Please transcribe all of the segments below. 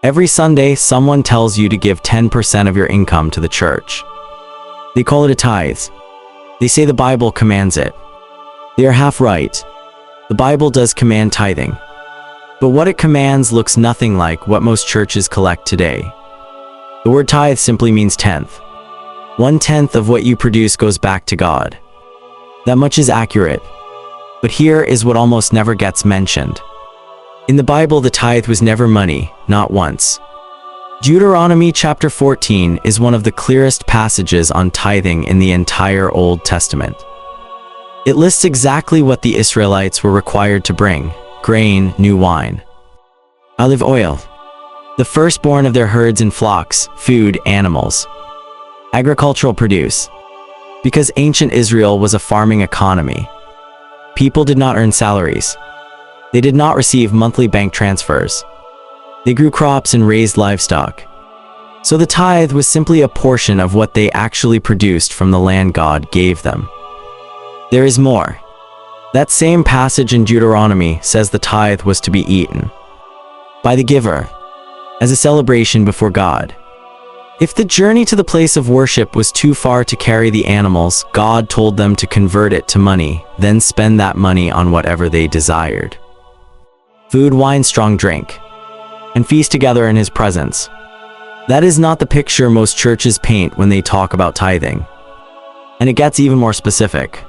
Every Sunday, someone tells you to give 10% of your income to the church. They call it a tithe. They say the Bible commands it. They are half right. The Bible does command tithing. But what it commands looks nothing like what most churches collect today. The word tithe simply means tenth. 1/10 of what you produce goes back to God. That much is accurate. But here is what almost never gets mentioned. In the Bible, the tithe was never money, not once. Deuteronomy chapter 14 is one of the clearest passages on tithing in the entire Old Testament. It lists exactly what the Israelites were required to bring: grain, new wine, olive oil, the firstborn of their herds and flocks, food, animals, agricultural produce. Because ancient Israel was a farming economy, people did not earn salaries. They did not receive monthly bank transfers. They grew crops and raised livestock. So the tithe was simply a portion of what they actually produced from the land God gave them. There is more. That same passage in Deuteronomy says the tithe was to be eaten by the giver as a celebration before God. If the journey to the place of worship was too far to carry the animals, God told them to convert it to money, then spend that money on whatever they desired: food, wine, strong drink, and feast together in His presence. That is not the picture most churches paint when they talk about tithing. And it gets even more specific.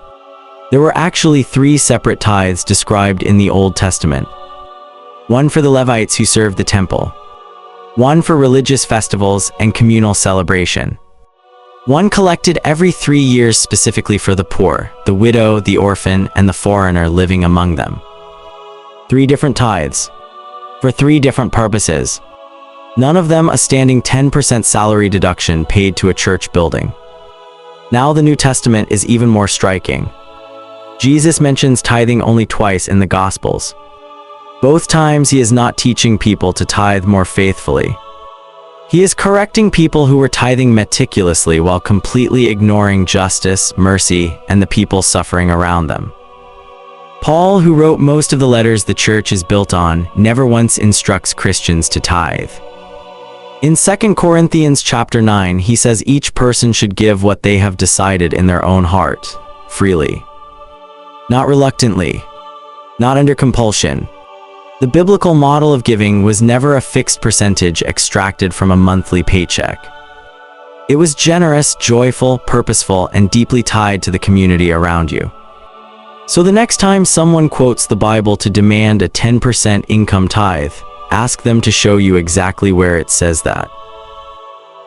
There were actually 3 separate tithes described in the Old Testament. One for the Levites who served the temple. One for religious festivals and communal celebration. One collected every 3 years specifically for the poor, the widow, the orphan, and the foreigner living among them. 3 different tithes, for 3 different purposes. None of them a standing 10% salary deduction paid to a church building. Now the New Testament is even more striking. Jesus mentions tithing only twice in the Gospels. Both times He is not teaching people to tithe more faithfully. He is correcting people who were tithing meticulously while completely ignoring justice, mercy, and the people suffering around them. Paul, who wrote most of the letters the church is built on, never once instructs Christians to tithe. In 2 Corinthians chapter 9, he says each person should give what they have decided in their own heart, freely. Not reluctantly. Not under compulsion. The biblical model of giving was never a fixed percentage extracted from a monthly paycheck. It was generous, joyful, purposeful, and deeply tied to the community around you. So the next time someone quotes the Bible to demand a 10% income tithe, ask them to show you exactly where it says that.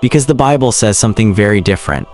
Because the Bible says something very different.